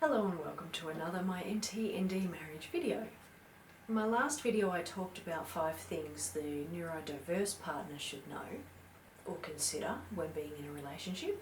Hello and welcome to another My NT/ND marriage video. In my last video I talked about 5 things the neurodiverse partner should know or consider when being in a relationship.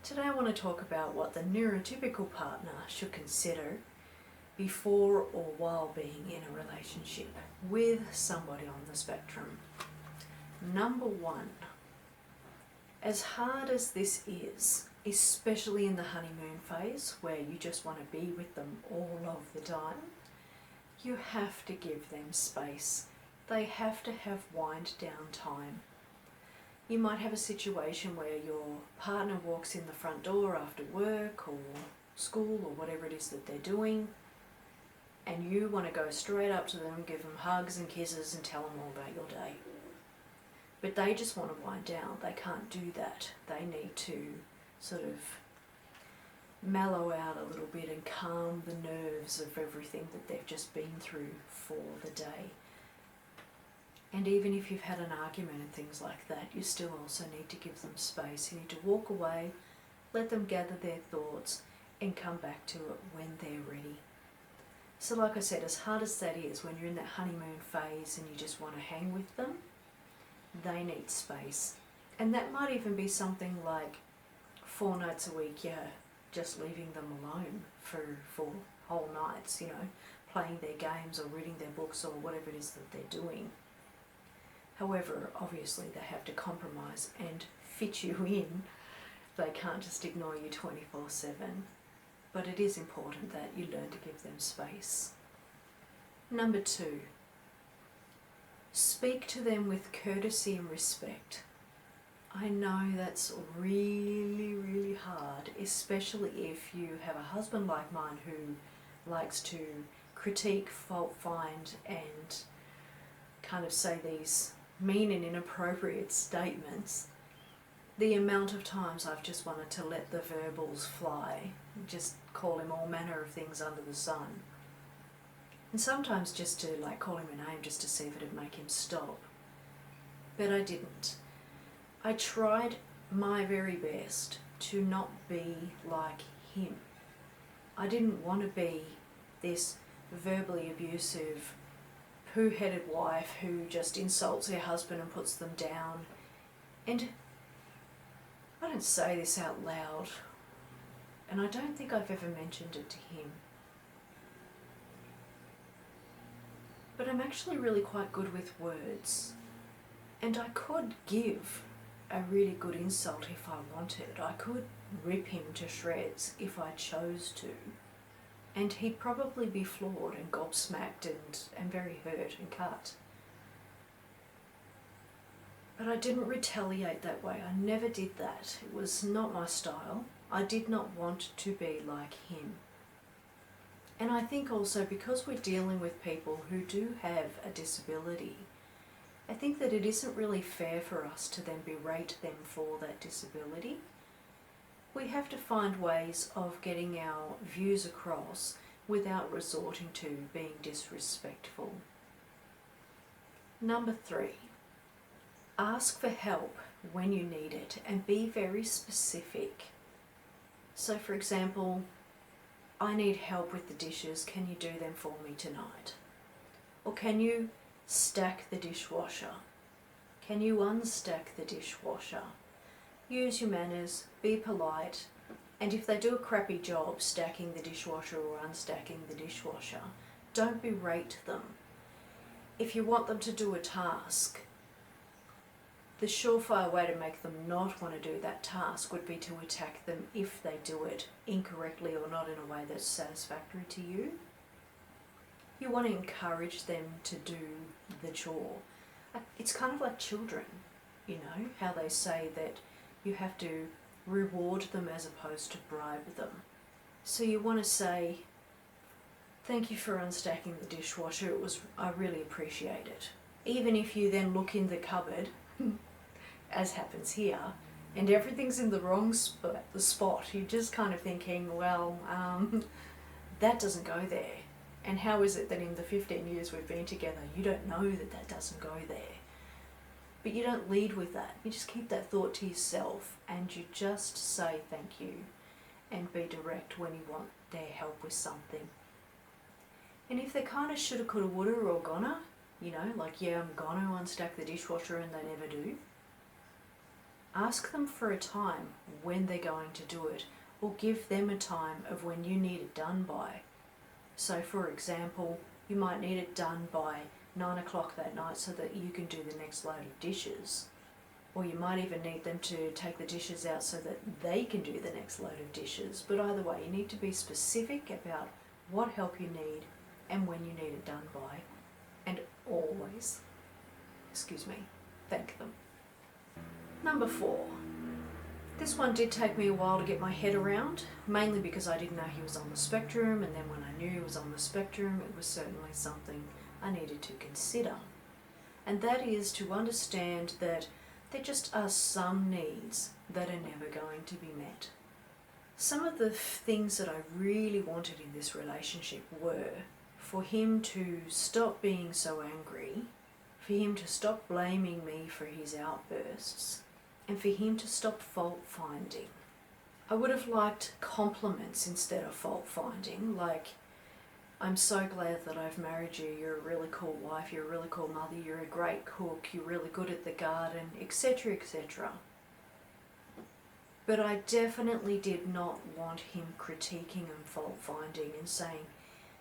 Today I want to talk about what the neurotypical partner should consider before or while being in a relationship with somebody on the spectrum. Number 1, as hard as this is, especially in the honeymoon phase where you just want to be with them all of the time, you have to give them space. They have to have wind down time. You might have a situation where your partner walks in the front door after work or school or whatever it is that they're doing, and you want to go straight up to them, give them hugs and kisses and tell them all about your day. But they just want to wind down. They can't do that. They need to sort of mellow out a little bit and calm the nerves of everything that they've just been through for the day. And even if you've had an argument and things like that, you still also need to give them space. You need to walk away, let them gather their thoughts and come back to it when they're ready. So like I said, as hard as that is, when you're in that honeymoon phase and you just want to hang with them, they need space. And that might even be something like 4 nights a week, just leaving them alone for whole nights, playing their games or reading their books or whatever it is that they're doing. However, obviously they have to compromise and fit you in. They can't just ignore you 24/7. But it is important that you learn to give them space. Number 2, speak to them with courtesy and respect. I know that's really, really hard, especially if you have a husband like mine who likes to critique, fault find and kind of say these mean and inappropriate statements. The amount of times I've just wanted to let the verbals fly, just call him all manner of things under the sun. And sometimes just to call him a name just to see if it'd make him stop. But I didn't. I tried my very best to not be like him. I didn't want to be this verbally abusive, poo-headed wife who just insults her husband and puts them down. And I don't say this out loud, and I don't think I've ever mentioned it to him. But I'm actually really quite good with words, and I could give a really good insult if I wanted. I could rip him to shreds if I chose to, and he'd probably be floored and gobsmacked and very hurt and cut. But I didn't retaliate that way. I never did that. It was not my style. I did not want to be like him. And I think also because we're dealing with people who do have a disability, I think that it isn't really fair for us to then berate them for that disability. We have to find ways of getting our views across without resorting to being disrespectful. Number 3, ask for help when you need it and be very specific. So for example, I need help with the dishes, can you do them for me tonight? Or can you stack the dishwasher? Can you unstack the dishwasher? Use your manners, be polite, and if they do a crappy job stacking the dishwasher or unstacking the dishwasher, don't berate them. If you want them to do a task, the surefire way to make them not want to do that task would be to attack them if they do it incorrectly or not in a way that's satisfactory to you. You want to encourage them to do the chore. It's kind of like children, how they say that you have to reward them as opposed to bribe them. So you want to say, thank you for unstacking the dishwasher, I really appreciate it. Even if you then look in the cupboard, as happens here, and everything's in the wrong spot, you're just kind of thinking, well, that doesn't go there. And how is it that in the 15 years we've been together, you don't know that that doesn't go there? But you don't lead with that. You just keep that thought to yourself and you just say thank you. and be direct when you want their help with something. And if they're kind of shoulda, coulda, woulda or gonna, you know, like, yeah, I'm gonna unstack the dishwasher and they never do, ask them for a time when they're going to do it, or give them a time of when you need it done by. So for example, you might need it done by 9 o'clock that night so that you can do the next load of dishes. Or you might even need them to take the dishes out so that they can do the next load of dishes. But either way, you need to be specific about what help you need and when you need it done by. And always, thank them. Number 4. This one did take me a while to get my head around, mainly because I didn't know he was on the spectrum, and then when I knew he was on the spectrum, it was certainly something I needed to consider. And that is to understand that there just are some needs that are never going to be met. Some of the things that I really wanted in this relationship were for him to stop being so angry, for him to stop blaming me for his outbursts, and for him to stop fault finding. I would have liked compliments instead of fault finding, like, I'm so glad that I've married you, you're a really cool wife, you're a really cool mother, you're a great cook, you're really good at the garden, etc., etc. But I definitely did not want him critiquing and fault finding and saying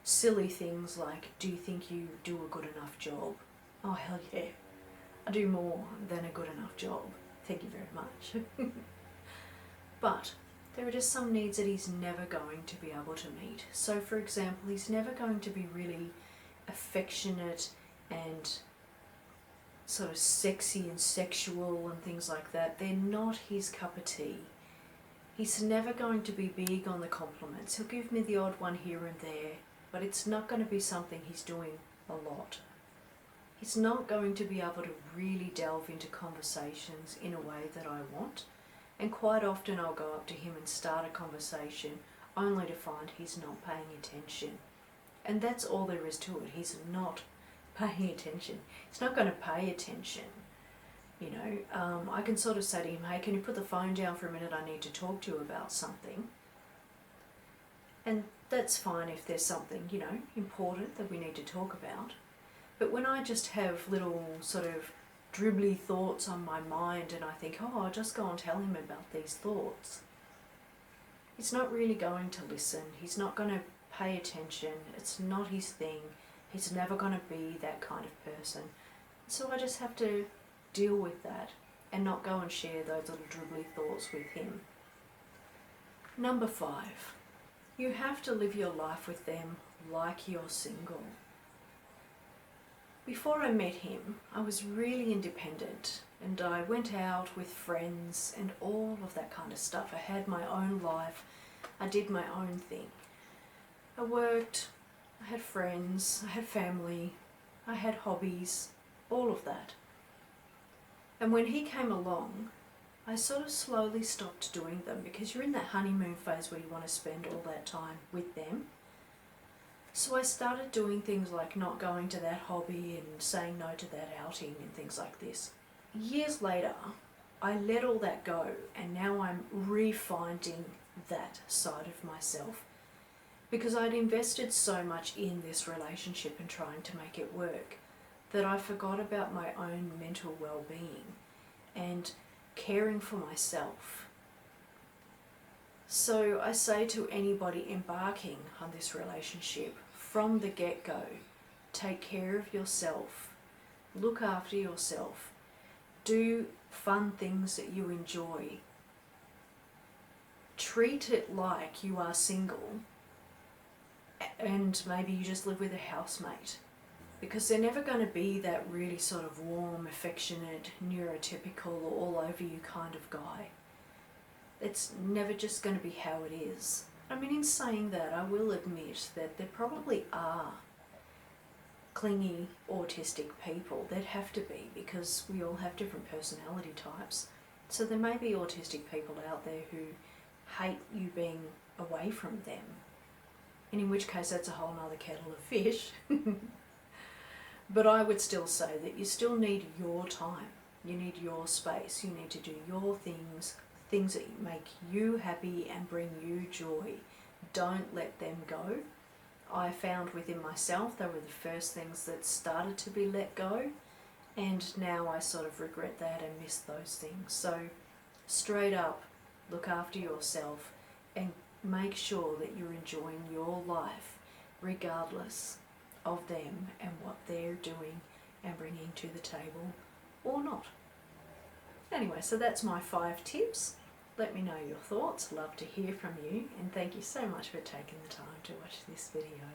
silly things like, do you think you do a good enough job? Oh hell yeah, I do more than a good enough job. Thank you very much. But there are just some needs that he's never going to be able to meet. So for example, he's never going to be really affectionate and sort of sexy and sexual and things like that. They're not his cup of tea. He's never going to be big on the compliments. He'll give me the odd one here and there, but it's not going to be something he's doing a lot. He's not going to be able to really delve into conversations in a way that I want. And quite often I'll go up to him and start a conversation only to find he's not paying attention. And that's all there is to it. He's not paying attention. He's not going to pay attention. You know, I can sort of say to him, hey, can you put the phone down for a minute? I need to talk to you about something. And that's fine if there's something, you know, important that we need to talk about. But when I just have little sort of dribbly thoughts on my mind and I think, oh, I'll just go and tell him about these thoughts, he's not really going to listen. He's not going to pay attention. It's not his thing. He's never going to be that kind of person. So I just have to deal with that and not go and share those little dribbly thoughts with him. Number 5, you have to live your life with them like you're single. Before I met him, I was really independent and I went out with friends and all of that kind of stuff. I had my own life. I did my own thing. I worked, I had friends, I had family, I had hobbies, all of that. And when he came along, I sort of slowly stopped doing them because you're in that honeymoon phase where you want to spend all that time with them. So I started doing things like not going to that hobby and saying no to that outing and things like this. Years later, I let all that go and now I'm refinding that side of myself because I'd invested so much in this relationship and trying to make it work that I forgot about my own mental well-being and caring for myself. So I say to anybody embarking on this relationship, from the get-go, take care of yourself, look after yourself, do fun things that you enjoy, treat it like you are single and maybe you just live with a housemate, because they're never going to be that really sort of warm, affectionate, neurotypical, all over you kind of guy. It's never just going to be how it is. I mean, in saying that, I will admit that there probably are clingy, autistic people. There'd have to be, because we all have different personality types. So there may be autistic people out there who hate you being away from them. And in which case, that's a whole nother kettle of fish. But I would still say that you still need your time. You need your space. You need to do your things things that make you happy and bring you joy. Don't let them go. I found within myself they were the first things that started to be let go, and now I sort of regret that and miss those things. So straight up, look after yourself and make sure that you're enjoying your life regardless of them and what they're doing and bringing to the table or not. Anyway, so that's my 5 tips. Let me know your thoughts, love to hear from you, and thank you so much for taking the time to watch this video.